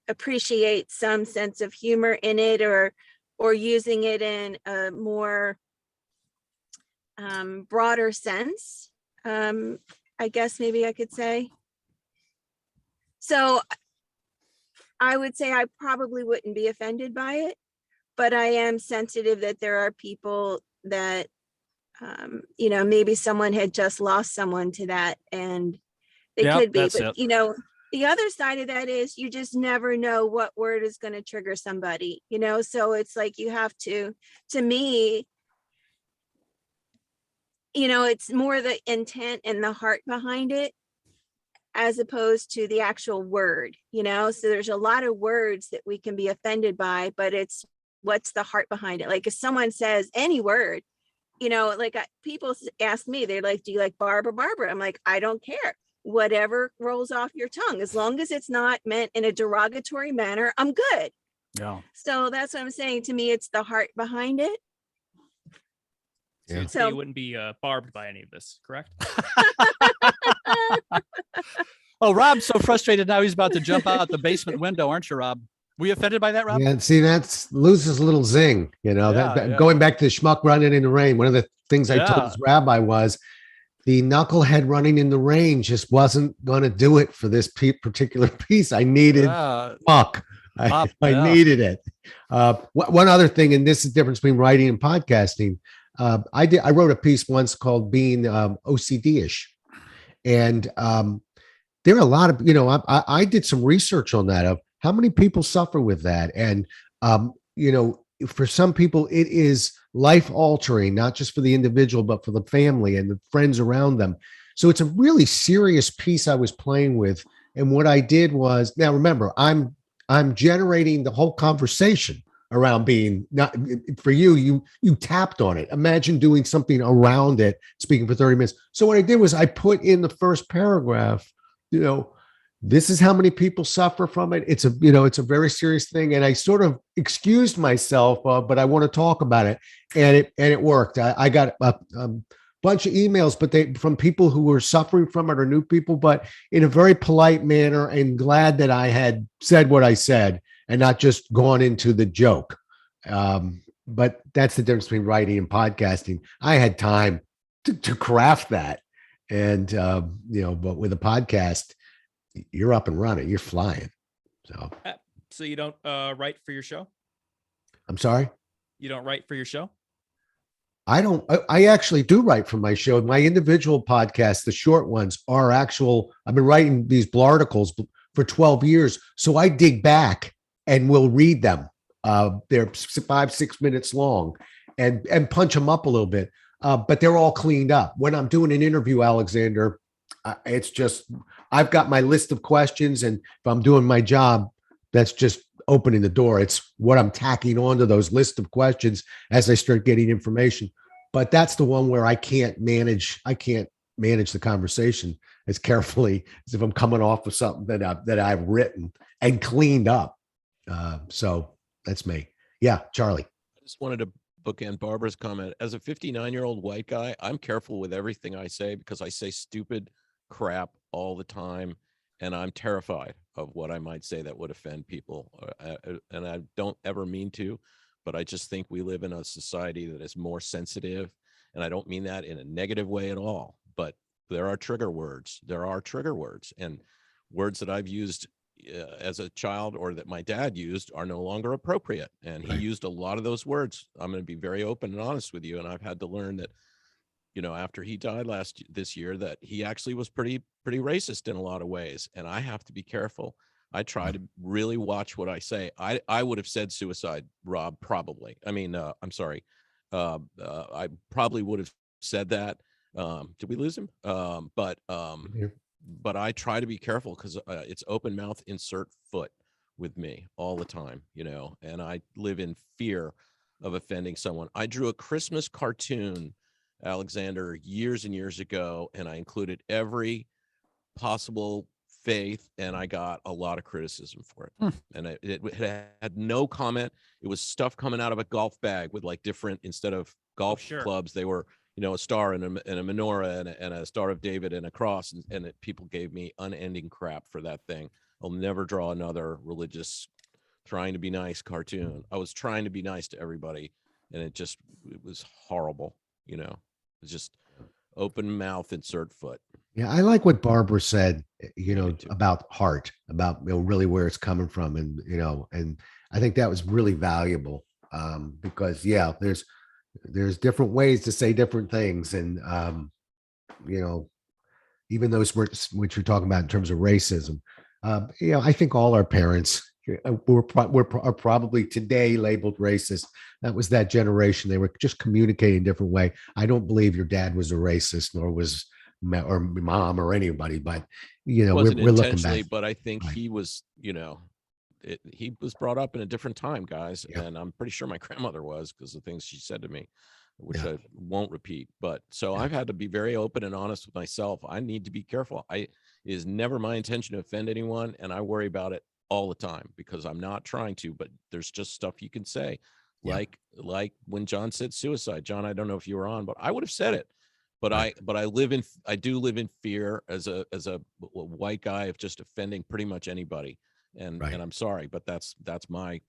appreciate some sense of humor in it, or using it in a more broader sense. I guess maybe I could say. So I would say I probably wouldn't be offended by it, but I am sensitive that there are people that, you know, maybe someone had just lost someone to that and they could be, but you know, the other side of that is you just never know what word is going to trigger somebody, you know? So it's like, you have to me, you know, it's more the intent and the heart behind it, as opposed to the actual word, you know? So there's a lot of words that we can be offended by, but it's what's the heart behind it. Like if someone says any word, you know, like people ask me, they're like, do you like Barbara? I'm like, I don't care. Whatever rolls off your tongue, as long as it's not meant in a derogatory manner, I'm good. Yeah. So that's what I'm saying. To me, it's the heart behind it. Yeah. So you wouldn't be barbed by any of this, correct? Oh, Rob's so frustrated now he's about to jump out the basement window, aren't you, Rob? Were you offended by that, Rob? Yeah, see, that's loses a little zing, you know. Going back to the schmuck running in the rain, one of the things I told this rabbi was the knucklehead running in the rain just wasn't going to do it for this particular piece. I needed schmuck. I needed it. One other thing, and this is the difference between writing and podcasting. I wrote a piece once called Being OCD-ish. And there are a lot of, you know, I did some research on that of how many people suffer with that. And, you know, for some people, it is life altering, not just for the individual, but for the family and the friends around them. So it's a really serious piece I was playing with. And what I did was, now remember, I'm generating the whole conversation around being not for you tapped on it. Imagine doing something around it, speaking for 30 minutes. So what I did was I put in the first paragraph, you know, this is how many people suffer from it. It's a very serious thing. And I sort of excused myself, but I want to talk about it. And it worked. I got a bunch of emails, but from people who were suffering from it or new people, but in a very polite manner, and glad that I had said what I said and not just gone into the joke. But that's the difference between writing and podcasting. I had time to craft that. And, you know, but with a podcast, you're up and running, you're flying. So you don't write for your show? I'm sorry? You don't write for your show? I actually do write for my show. My individual podcasts, the short ones, are actual. I've been writing these articles for 12 years. So I dig back and will read them. They're 5-6 minutes long and punch them up a little bit. But they're all cleaned up. When I'm doing an interview, Alexander, it's just, I've got my list of questions. And if I'm doing my job, that's just opening the door. It's what I'm tacking onto those list of questions as I start getting information. But that's the one where I can't manage the conversation as carefully as if I'm coming off of something that I've written and cleaned up. So that's me. Yeah, Charlie. I just wanted to bookend Barbara's comment. As a 59-year-old white guy, I'm careful with everything I say because I say stupid crap all the time, and I'm terrified of what I might say that would offend people. And I don't ever mean to, but I just think we live in a society that is more sensitive, and I don't mean that in a negative way at all, but there are trigger words. And words that I've used as a child or that my dad used are no longer appropriate. And he Right. used a lot of those words. I'm going to be very open and honest with you. And I've had to learn that, you know, after he died this year, that he actually was pretty racist in a lot of ways. And I have to be careful. I try to really watch what I say. I would have said suicide, Rob, probably. I mean, I'm sorry. I probably would have said that. Did we lose him? But I try to be careful because it's open mouth, insert foot with me all the time, you know, and I live in fear of offending someone. I drew a Christmas cartoon, Alexander, years and years ago, and I included every possible faith, and I got a lot of criticism for it. And it had no comment. It was stuff coming out of a golf bag with like different, instead of golf sure. clubs, they were, you know, a star and a menorah and a Star of David and a cross. And people gave me unending crap for that thing. I'll never draw another religious, trying to be nice cartoon. I was trying to be nice to everybody, and it was horrible. You know, it's just open mouth, insert foot. Yeah, I like what Barbara said, you know, Me too. about heart, about, you know, really where it's coming from. And, you know, and I think that was really valuable, because yeah, there's different ways to say different things. And, you know, even those words which you're talking about in terms of racism, you know, I think all our parents are probably today labeled racist. That was that generation. They were just communicating a different way. I don't believe your dad was a racist, nor was or mom or anybody, but you know, Wasn't we're looking intentionally, back. but I think Right. he was, you know, he was brought up in a different time, guys. Yeah. And I'm pretty sure my grandmother was, because the things she said to me, which Yeah. I won't repeat. But so Yeah. I've had to be very open and honest with myself. I need to be careful. It is never my intention to offend anyone, and I worry about it all the time because I'm not trying to, but there's just stuff you can say. Yeah. Like when John said suicide. John, I don't know if you were on, but I would have said it. But Right. I do live in fear as a white guy of just offending pretty much anybody. And Right. I'm sorry, but that's my,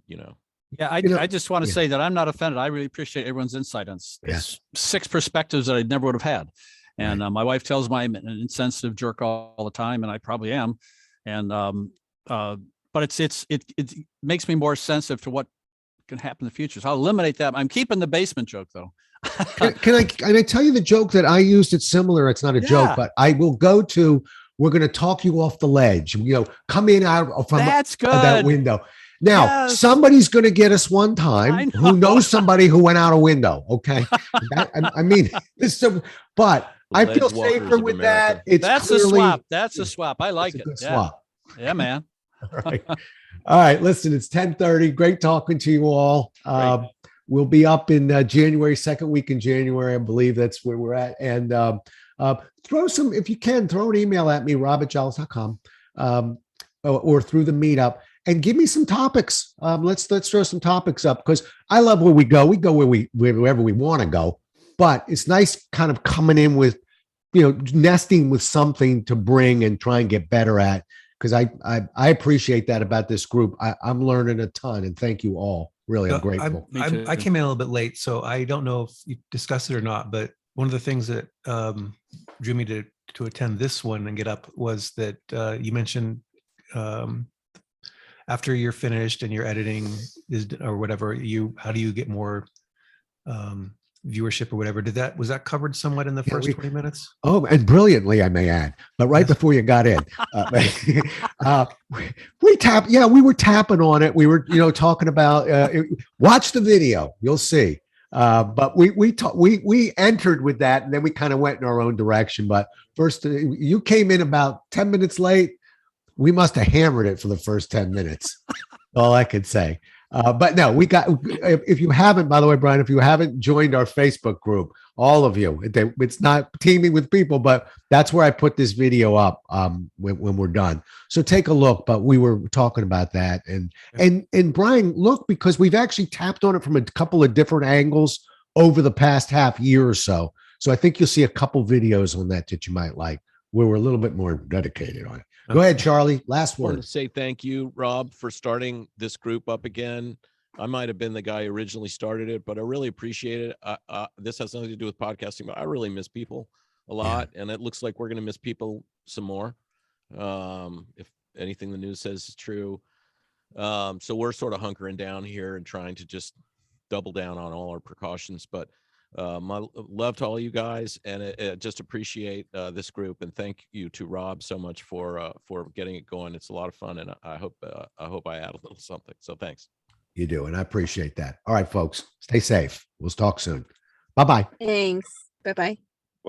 you know. Yeah, You know, I just want to yeah. say that I'm not offended. I really appreciate everyone's insight on Yes. 6 perspectives that I never would have had. And Right. my wife tells me I'm an insensitive jerk all the time, and I probably am. And but it makes me more sensitive to what can happen in the future. So I'll eliminate that. I'm keeping the basement joke though. Can I tell you the joke that I used? It's similar. It's not a joke, Yeah. but I will go to, we're going to talk you off the ledge, you know, come in out from That's good. that window. Now, Yes. somebody's going to get us one I time know. who knows somebody who went out a window. Okay. I mean, but I feel Ledge walkers safer of with America. that. It's That's clearly, a swap. That's a swap. I like it's it. a good Yeah. swap. Yeah, man. All right. All right. Listen, it's 10:30. Great talking to you all. We'll be up in January, second week in January. I believe that's where we're at. And throw some, if you can, throw an email at me, rob@jollis.com, or through the meetup, and give me some topics. Let's throw some topics up, because I love where we go. We go wherever we want to go, but it's nice kind of coming in with, you know, nesting with something to bring and try and get better at. Because I appreciate that about this group. I'm learning a ton, and thank you all. Really, I'm grateful. Me too. I came in a little bit late, so I don't know if you discussed it or not. But one of the things that drew me to attend this one and get up was that you mentioned after you're finished and your editing is or whatever, how do you get more viewership or whatever? Was that covered somewhat in the Yeah, first 20 minutes? Oh, and brilliantly, I may add. But right Yes. before you got in, we were tapping on it. We were, you know, talking about watch the video, you'll see. But we entered with that, and then we kind of went in our own direction. But first, you came in about 10 minutes late. We must have hammered it for the first 10 minutes. All I could say. But no, if you haven't, by the way, Brian, if you haven't joined our Facebook group, all of you, it's not teaming with people, but that's where I put this video up when we're done. So take a look. But we were talking about that, and Brian, look, because we've actually tapped on it from a couple of different angles over the past half year or so. So I think you'll see a couple videos on that you might like, where we're a little bit more dedicated on it. Go ahead, Charlie. Last I want word. to say thank you, Rob, for starting this group up again. I might have been the guy who originally started it, but I really appreciate it. This has nothing to do with podcasting, but I really miss people a lot, and it looks like we're going to miss people some more. if anything the news says is true. So we're sort of hunkering down here and trying to just double down on all our precautions. But my love to all you guys, and just appreciate this group, and thank you to Rob so much for getting it going. It's a lot of fun, and I hope I add a little something. So thanks. You do, and I appreciate that. All right, folks, stay safe. We'll talk soon. Bye-bye. Thanks. Bye-bye.